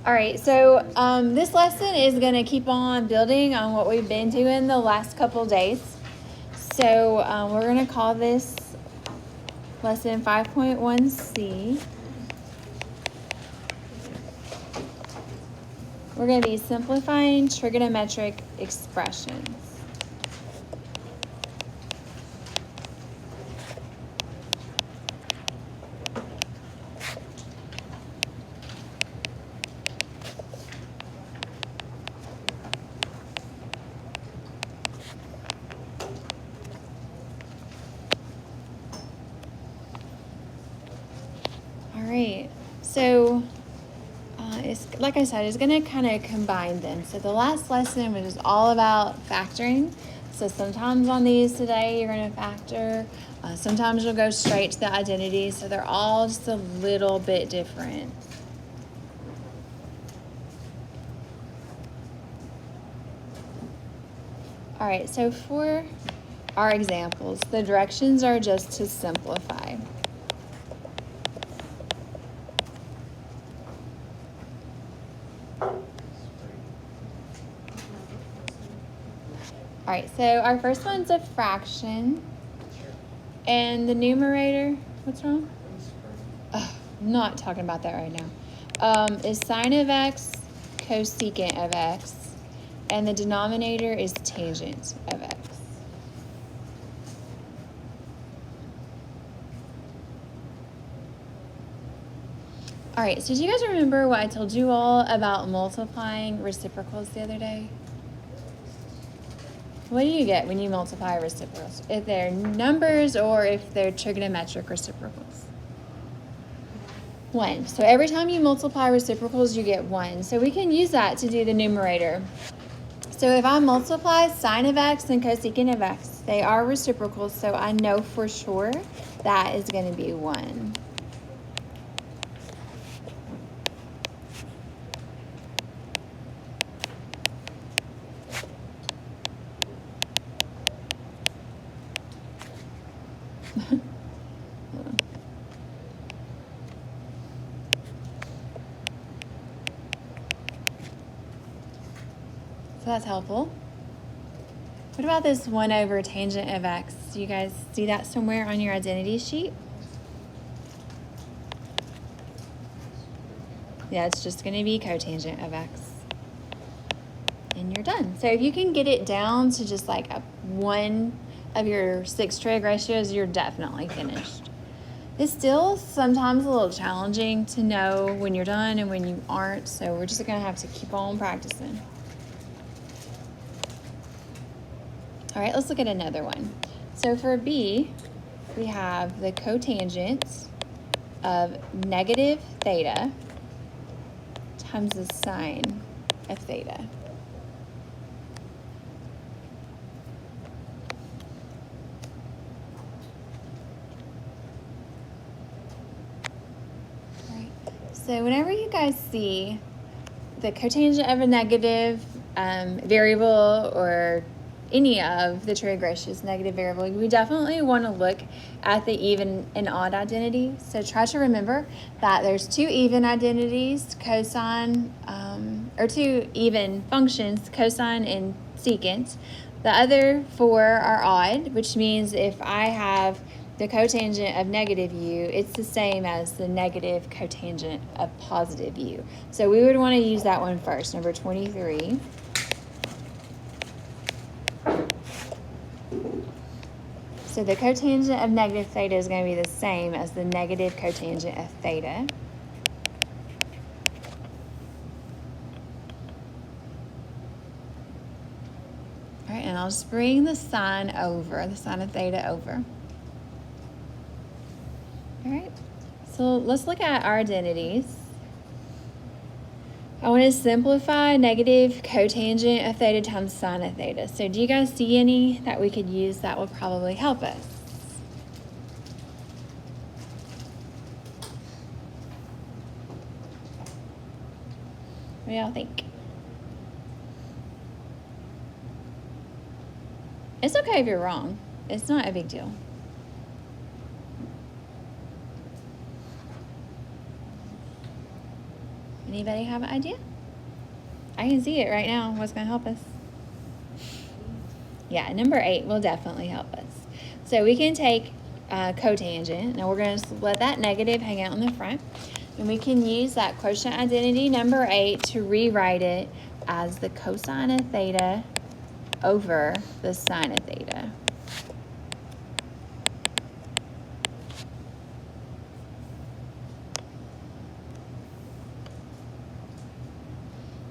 All right, so this lesson is going to keep on building on what we've been doing the last couple days. So we're going to call this lesson 5.1c. We're going to be simplifying trigonometric expressions. All right, so it's like I said, it's going to kind of combine them. So the last lesson was all about factoring. So sometimes on these today you're going to factor. Sometimes you'll go straight to the identity. So they're all just a little bit different. All right, so for our examples, the directions are just to simplify. All right, so our first one's a fraction. And the numerator, what's wrong? I'm not talking about that right now. Is sine of x cosecant of x. And the denominator is tangent of x. All right, so do you guys remember what I told you all about multiplying reciprocals the other day? What do you get when you multiply reciprocals? If they're numbers or if they're trigonometric reciprocals? 1. So every time you multiply reciprocals, you get 1. So we can use that to do the numerator. So if I multiply sine of x and cosecant of x, they are reciprocals, so I know for sure that is going to be 1. So that's helpful. What about this 1 over tangent of x? Do you guys see that somewhere on your identity sheet? Yeah, it's just going to be cotangent of x. And you're done. So if you can get it down to just like one of your 6 trig ratios, you're definitely finished. It's still sometimes a little challenging to know when you're done and when you aren't, so we're just going to have to keep on practicing. All right, let's look at another one. So for B, we have the cotangent of negative theta times the sine of theta. All right. So whenever you guys see the cotangent of a negative variable or any of the trig ratios negative variable, we definitely want to look at the even and odd identity. So try to remember that there's 2 even identities, cosine, or 2 even functions, cosine and secant. The other 4 are odd, which means if I have the cotangent of negative u, it's the same as the negative cotangent of positive u. So we would want to use that one first, number 23. So the cotangent of negative theta is going to be the same as the negative cotangent of theta. All right, and I'll just bring the sine over, the sine of theta over. All right, so let's look at our identities. I want to simplify negative cotangent of theta times sine of theta. So do you guys see any that we could use that will probably help us? What do y'all think? It's okay if you're wrong. It's not a big deal. Anybody have an idea? I can see it right now. What's going to help us? Yeah, number 8 will definitely help us. So we can take cotangent. Now we're going to let that negative hang out in the front. And we can use that quotient identity number 8 to rewrite it as the cosine of theta over the sine of theta.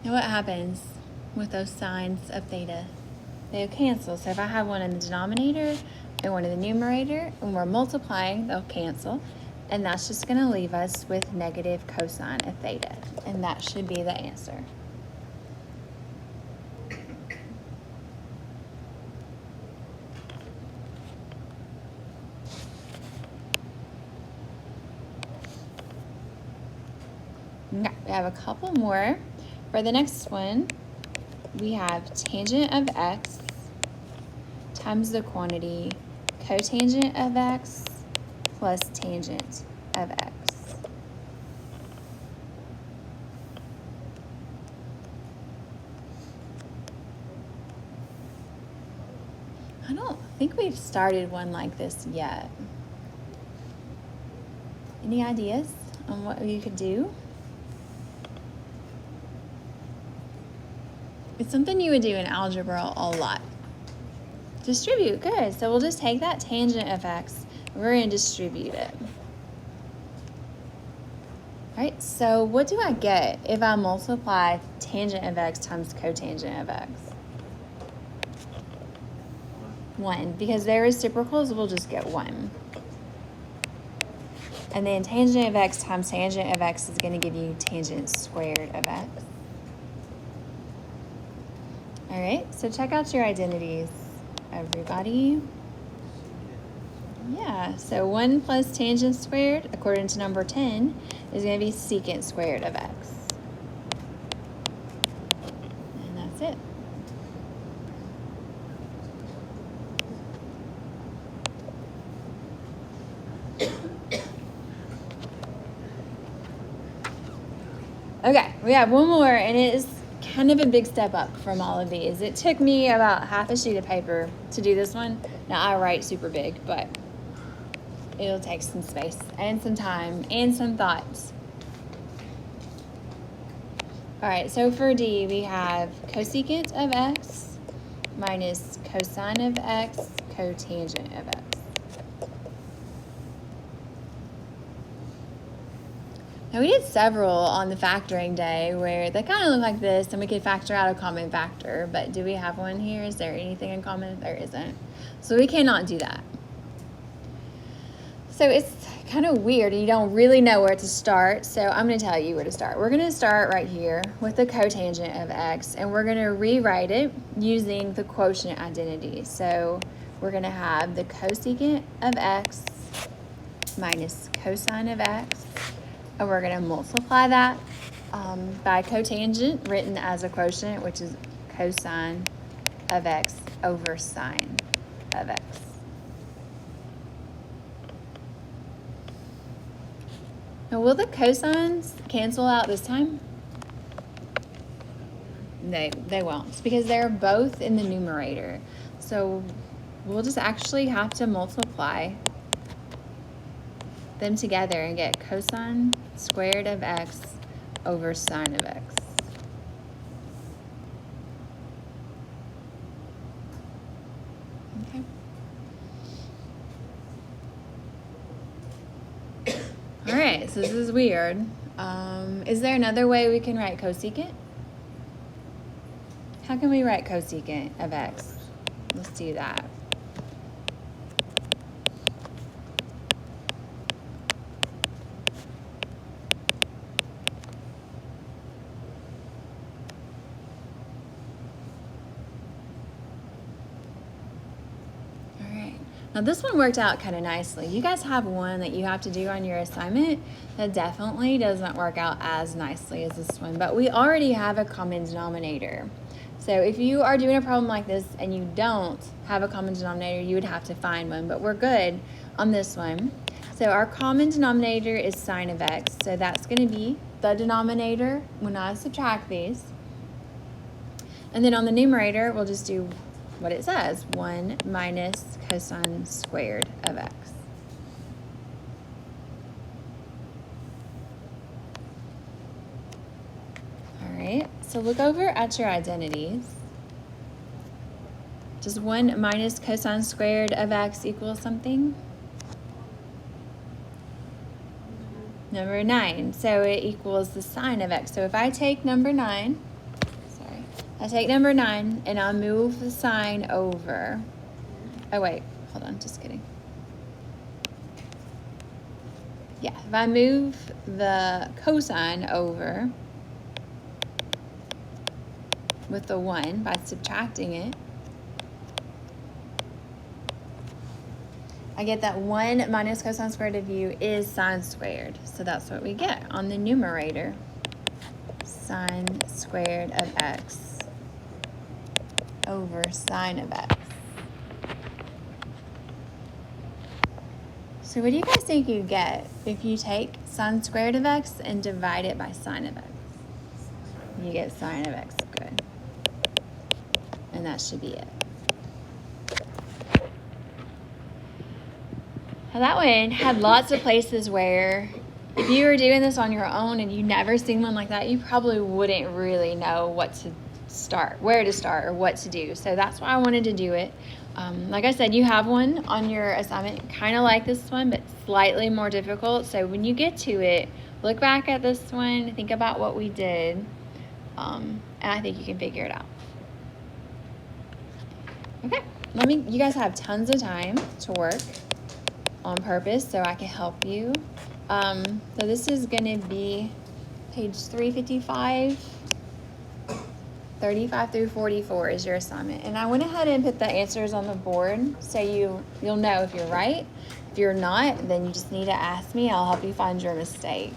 Now what happens with those sines of theta? They'll cancel. So if I have one in the denominator and one in the numerator, and we're multiplying, they'll cancel. And that's just going to leave us with negative cosine of theta. And that should be the answer. Okay, we have a couple more. For the next one, we have tangent of x times the quantity cotangent of x plus tangent of x. I don't think we've started one like this yet. Any ideas on what you could do? It's something you would do in algebra a lot. Distribute, good. So we'll just take that tangent of x, and we're going to distribute it. All right, so what do I get if I multiply tangent of x times cotangent of x? 1, because they're reciprocals, we'll just get 1. And then tangent of x times tangent of x is going to give you tangent squared of x. All right, so check out your identities, everybody. Yeah, so 1 plus tangent squared, according to number 10, is going to be secant squared of x. And that's it. Okay, we have one more, and it is kind of a big step up from all of these. It took me about half a sheet of paper to do this one. Now, I write super big, but it'll take some space and some time and some thoughts. All right, so for D, we have cosecant of x minus cosine of x cotangent of x. Now, we did several on the factoring day where they kind of look like this, and we could factor out a common factor, but do we have one here? Is there anything in common? There isn't. So we cannot do that. So it's kind of weird, and you don't really know where to start, so I'm going to tell you where to start. We're going to start right here with the cotangent of x, and we're going to rewrite it using the quotient identity. So we're going to have the cosecant of x minus cosine of x. And we're going to multiply that by cotangent, written as a quotient, which is cosine of x over sine of x. Now, will the cosines cancel out this time? They won't, because they're both in the numerator. So we'll just actually have to multiply them together and get cosine squared of x over sine of x. Okay. All right, so this is weird. Is there another way we can write cosecant? How can we write cosecant of x? Let's do that. Now this one worked out kind of nicely. You guys have one that you have to do on your assignment that definitely doesn't work out as nicely as this one, but we already have a common denominator. So if you are doing a problem like this and you don't have a common denominator, you would have to find one, but we're good on this one. So our common denominator is sine of x, so that's going to be the denominator when I subtract these. And then on the numerator, we'll just do what it says, 1 minus cosine squared of x. All right, so look over at your identities. Does 1 minus cosine squared of x equal something? Number 9, so it equals the sine of x. So if I take number 9, I take number 9 and I'll move the sign over. Oh wait, hold on, just kidding. Yeah, if I move the cosine over with the 1 by subtracting it, I get that 1 minus cosine squared of u is sine squared. So that's what we get on the numerator. Sine squared of x over sine of x. So what do you guys think you get if you take sine squared of x and divide it by sine of x? You get sine of x, good. And that should be it. Now that one had lots of places where if you were doing this on your own and you never seen one like that, you probably wouldn't really know what to start, where to start, or what to do. So that's why I wanted to do it. Like I said, you have one on your assignment kind of like this one, but slightly more difficult. So when you get to it, look back at this one, think about what we did, and I think you can figure it out. Okay, you guys have tons of time to work on purpose so I can help you. So this is going to be page 355. 35 through 44 is your assignment. And I went ahead and put the answers on the board so you'll know if you're right. If you're not, then you just need to ask me. I'll help you find your mistake.